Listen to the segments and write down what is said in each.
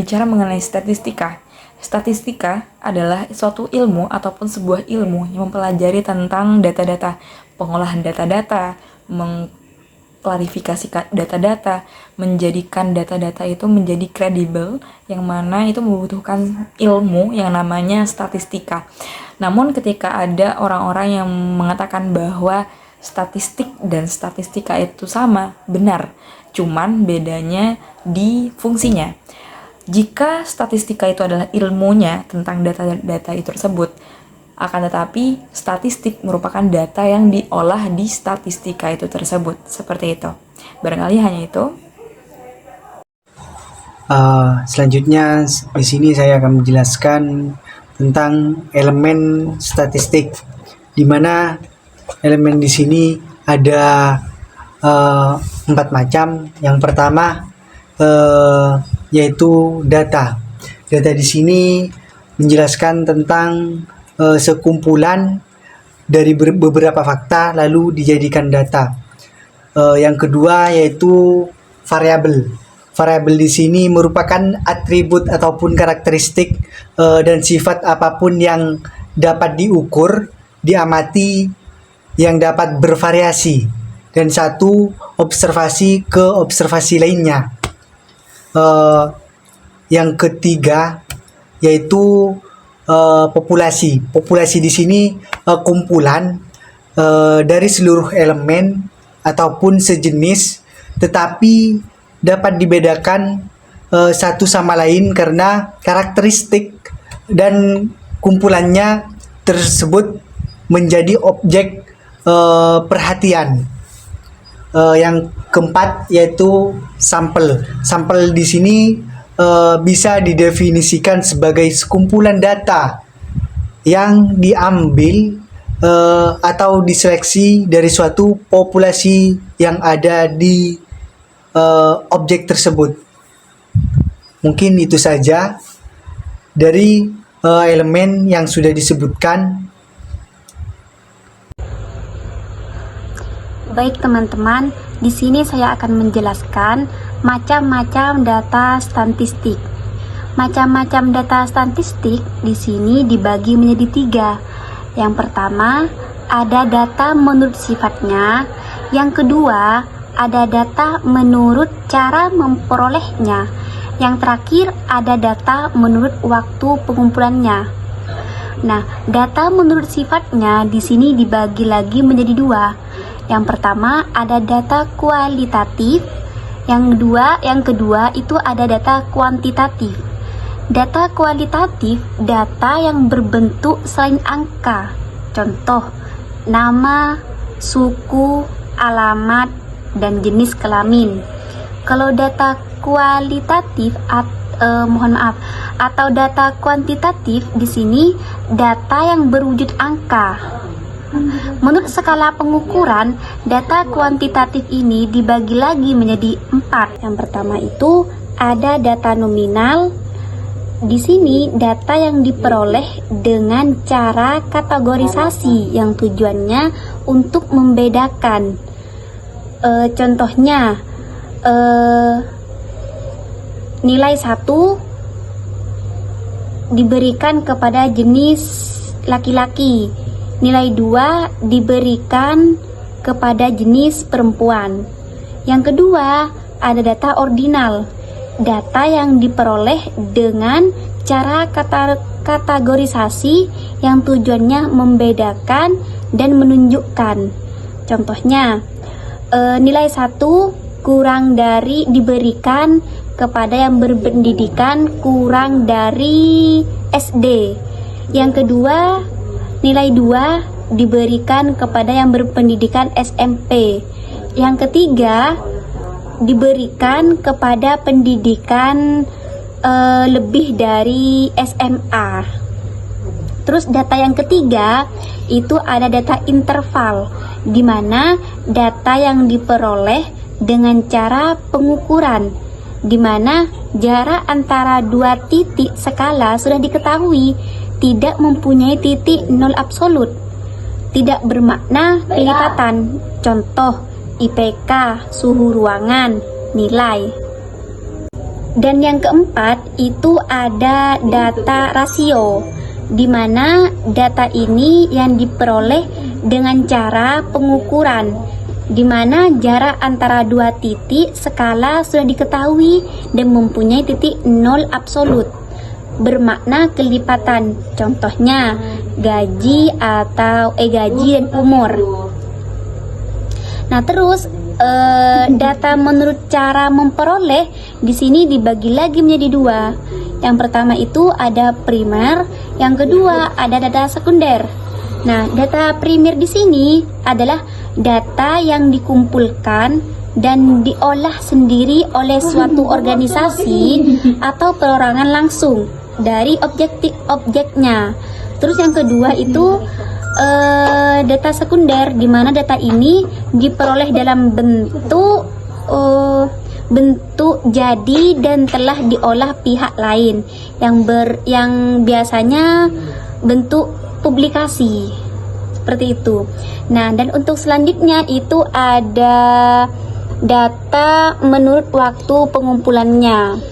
berbicara mengenai statistika, statistika adalah suatu ilmu ataupun sebuah ilmu yang mempelajari tentang data-data, pengolahan data-data, mengklarifikasi data-data, menjadikan data-data itu menjadi kredibel, yang mana itu membutuhkan ilmu yang namanya statistika. Namun ketika ada orang-orang yang mengatakan bahwa statistik dan statistika itu sama, benar, cuman bedanya di fungsinya. Jika statistika itu adalah ilmunya tentang data-data itu tersebut, akan tetapi statistik merupakan data yang diolah di statistika itu tersebut, seperti itu. Barangkali hanya itu. Selanjutnya di sini saya akan menjelaskan tentang elemen statistik, di mana elemen di sini ada 4 macam. Yang pertama yaitu data. Data di sini menjelaskan tentang sekumpulan dari beberapa fakta lalu dijadikan data. Yang kedua yaitu variabel. Variabel di sini merupakan atribut ataupun karakteristik dan sifat apapun yang dapat diukur, diamati, yang dapat bervariasi dan satu observasi ke observasi lainnya. Yang ketiga yaitu populasi. Populasi di sini kumpulan dari seluruh elemen ataupun sejenis, tetapi dapat dibedakan satu sama lain karena karakteristik dan kumpulannya tersebut menjadi objek perhatian. Yang keempat yaitu sampel. Sampel di sini bisa didefinisikan sebagai sekumpulan data yang diambil atau diseleksi dari suatu populasi yang ada di objek tersebut. Mungkin itu saja dari elemen yang sudah disebutkan. Baik teman-teman, di sini saya akan menjelaskan macam-macam data statistik. Macam-macam data statistik di sini dibagi menjadi 3. Yang pertama, ada data menurut sifatnya. Yang kedua, ada data menurut cara memperolehnya. Yang terakhir, ada data menurut waktu pengumpulannya. Nah, data menurut sifatnya di sini dibagi lagi menjadi 2. Yang pertama ada data kualitatif, yang kedua itu ada data kuantitatif. Data kualitatif, data yang berbentuk selain angka. Contoh, nama, suku, alamat, dan jenis kelamin. Kalau data kualitatif atau data kuantitatif di sini data yang berwujud angka. Menurut skala pengukuran, data kuantitatif ini dibagi lagi menjadi 4. Yang pertama itu ada data nominal. Di sini data yang diperoleh dengan cara kategorisasi yang tujuannya untuk membedakan. Contohnya nilai 1 diberikan kepada jenis laki-laki. Nilai 2 diberikan kepada jenis perempuan. Yang kedua, ada data ordinal. Data yang diperoleh dengan cara kategorisasi yang tujuannya membedakan dan menunjukkan. Contohnya, nilai 1 kurang dari diberikan kepada yang berpendidikan kurang dari SD. Yang kedua, nilai 2 diberikan kepada yang berpendidikan SMP. Yang ketiga, diberikan kepada pendidikan lebih dari SMA. Terus data yang ketiga itu ada data interval, di mana data yang diperoleh dengan cara pengukuran, di mana jarak antara 2 titik skala sudah diketahui tidak mempunyai titik nol absolut, tidak bermakna pelipatan. Contoh IPK, suhu ruangan, nilai. Dan yang keempat itu ada data rasio, di mana data ini yang diperoleh dengan cara pengukuran, di mana jarak antara dua titik skala sudah diketahui dan mempunyai titik nol absolut, bermakna kelipatan. Contohnya gaji gaji dan umur. Nah, terus data menurut cara memperoleh di sini dibagi lagi menjadi dua. Yang pertama itu ada primer, yang kedua ada data sekunder. Nah, data primer di sini adalah data yang dikumpulkan dan diolah sendiri oleh suatu organisasi atau perorangan langsung dari objeknya. Terus yang kedua itu data sekunder, di mana data ini diperoleh dalam bentuk jadi dan telah diolah pihak lain yang biasanya bentuk publikasi seperti itu. Nah, dan untuk selanjutnya itu ada data menurut waktu pengumpulannya.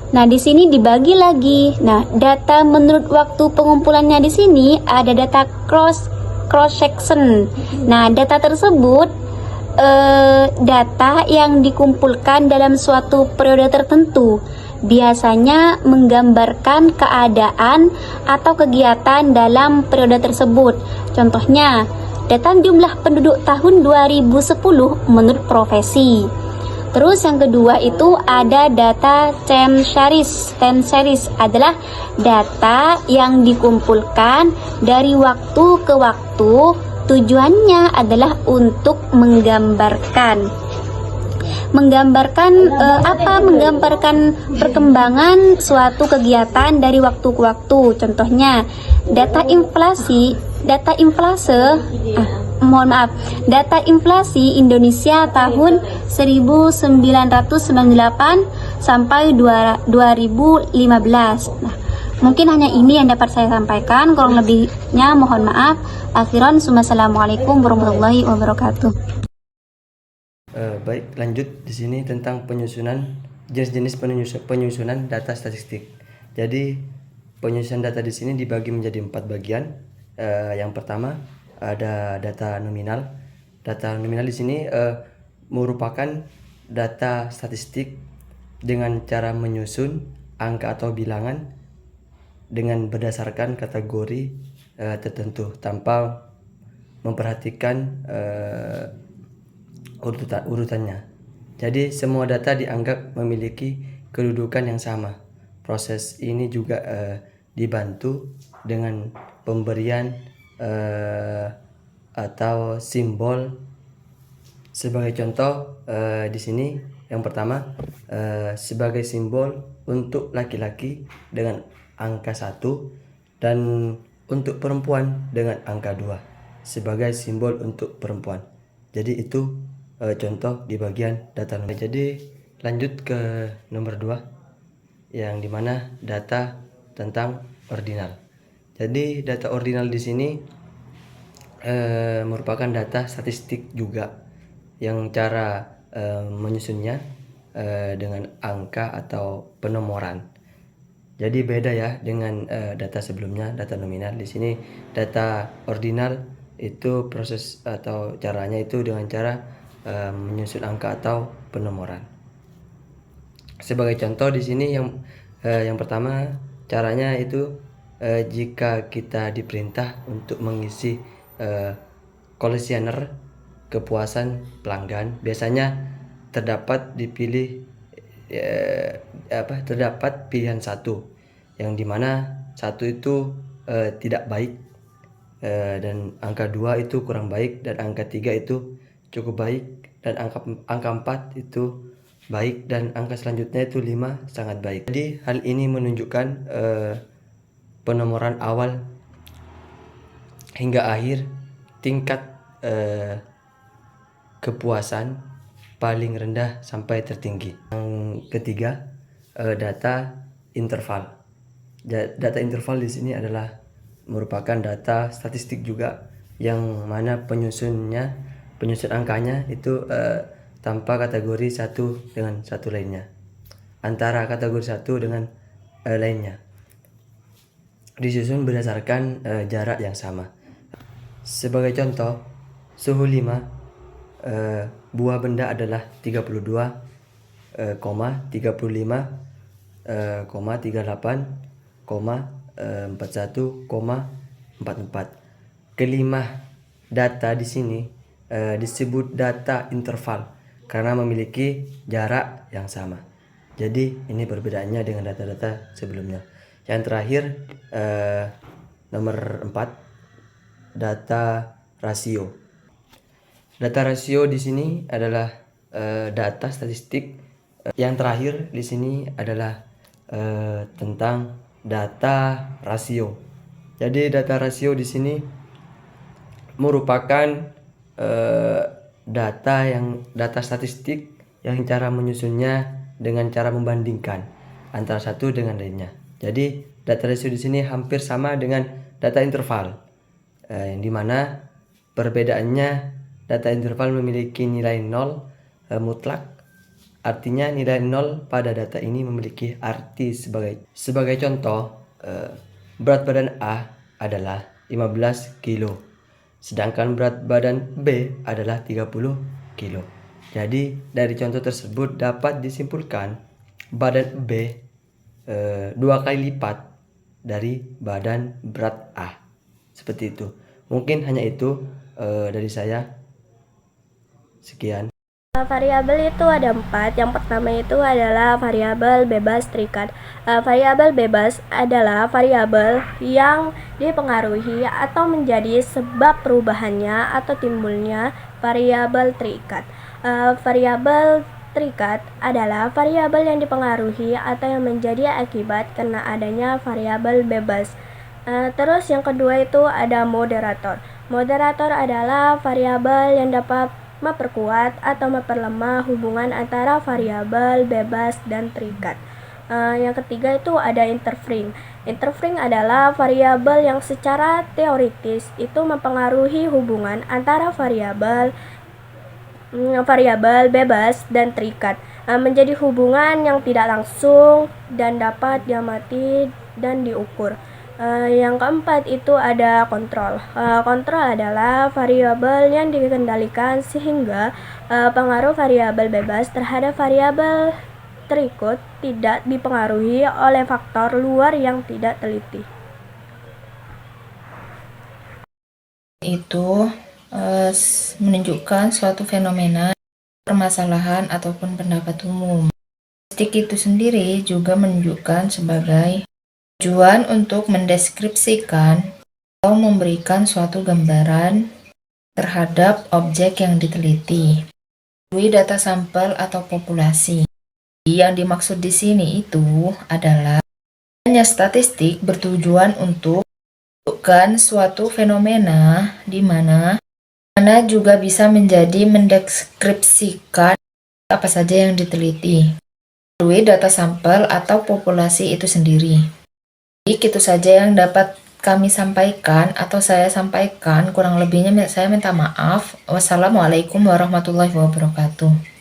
Nah, di sini dibagi lagi. Nah, data menurut waktu pengumpulannya di sini ada data cross section. Nah, data tersebut data yang dikumpulkan dalam suatu periode tertentu, biasanya menggambarkan keadaan atau kegiatan dalam periode tersebut. Contohnya, data jumlah penduduk tahun 2010 menurut profesi. Terus yang kedua itu ada data time series. Time series adalah data yang dikumpulkan dari waktu ke waktu. Tujuannya adalah untuk menggambarkan perkembangan suatu kegiatan dari waktu ke waktu. Contohnya data inflasi Indonesia tahun 1998 sampai 2015. Nah, mungkin hanya ini yang dapat saya sampaikan, kurang lebihnya mohon maaf. Akhiran, assalamualaikum warahmatullahi wabarakatuh. Baik, lanjut di sini tentang jenis-jenis penyusunan data statistik. Jadi penyusunan data di sini dibagi menjadi 4 bagian. Yang pertama ada data nominal. Data nominal di sini merupakan data statistik dengan cara menyusun angka atau bilangan dengan berdasarkan kategori tertentu tanpa memperhatikan urutannya. Jadi semua data dianggap memiliki kedudukan yang sama. Proses ini juga dibantu dengan pemberian atau simbol. Sebagai contoh di sini yang pertama sebagai simbol untuk laki-laki dengan angka 1 dan untuk perempuan dengan angka 2 sebagai simbol untuk perempuan. Jadi itu contoh di bagian data nominal. Jadi lanjut ke nomor 2 yang dimana data tentang ordinal. Jadi data ordinal di sini merupakan data statistik juga yang cara menyusunnya dengan angka atau penomoran. Jadi beda ya dengan data sebelumnya, data nominal. Di sini data ordinal itu proses atau caranya itu dengan cara menyusun angka atau penomoran. Sebagai contoh di sini yang pertama caranya itu jika kita diperintah untuk mengisi kuesioner kepuasan pelanggan, biasanya terdapat pilihan 1 yang dimana 1 itu tidak baik dan angka 2 itu kurang baik dan angka 3 itu cukup baik dan angka 4 itu baik dan angka selanjutnya itu 5 sangat baik. Jadi hal ini menunjukkan penomoran awal hingga akhir tingkat kepuasan paling rendah sampai tertinggi. Yang ketiga data interval. Data interval di sini adalah merupakan data statistik juga yang mana penyusun angkanya itu tanpa kategori satu dengan satu lainnya. antara kategori satu dengan lainnya. Disusun berdasarkan jarak yang sama. Sebagai contoh, suhu 5 buah benda adalah 32, 35, 38, 41, 44. Kelima data di sini disebut data interval karena memiliki jarak yang sama. Jadi ini perbedaannya dengan data-data sebelumnya. Yang terakhir nomor 4, data rasio. Data rasio di sini adalah data statistik. Yang terakhir di sini adalah tentang data rasio. Jadi data rasio di sini merupakan data statistik yang cara menyusunnya dengan cara membandingkan antara satu dengan lainnya. Jadi data rasio di sini hampir sama dengan data interval, yang dimana perbedaannya data interval memiliki nilai 0 mutlak. Artinya nilai 0 pada data ini memiliki arti sebagai contoh, berat badan A adalah 15 kilo, sedangkan berat badan B adalah 30 kilo. Jadi dari contoh tersebut dapat disimpulkan badan B 2 kali lipat dari badan berat A. Seperti itu. Mungkin hanya itu dari saya. Sekian. Variabel itu ada 4. Yang pertama itu adalah variabel bebas terikat. Variabel bebas adalah variabel yang dipengaruhi atau menjadi sebab perubahannya atau timbulnya variabel terikat. Variabel terikat adalah variabel yang dipengaruhi atau yang menjadi akibat karena adanya variabel bebas. Terus yang kedua itu ada moderator. Moderator adalah variabel yang dapat memperkuat atau memperlemah hubungan antara variabel bebas dan terikat. Yang ketiga itu ada interfering. Interfering adalah variabel yang secara teoritis itu mempengaruhi hubungan antara variabel bebas dan terikat, menjadi hubungan yang tidak langsung dan dapat diamati dan diukur. Yang keempat itu ada kontrol. Kontrol adalah variabel yang dikendalikan sehingga pengaruh variabel bebas terhadap variabel terikat tidak dipengaruhi oleh faktor luar yang tidak teliti. Itu menunjukkan suatu fenomena, permasalahan ataupun pendapat umum. Statistik itu sendiri juga menunjukkan sebagai tujuan untuk mendeskripsikan atau memberikan suatu gambaran terhadap objek yang diteliti melalui data sampel atau populasi. Yang dimaksud di sini itu adalah hanya statistik bertujuan untuk menunjukkan suatu fenomena di mana juga bisa menjadi mendeskripsikan apa saja yang diteliti melalui data sampel atau populasi itu sendiri. Jadi itu saja yang dapat kami sampaikan atau saya sampaikan, kurang lebihnya saya minta maaf. Wassalamualaikum warahmatullahi wabarakatuh.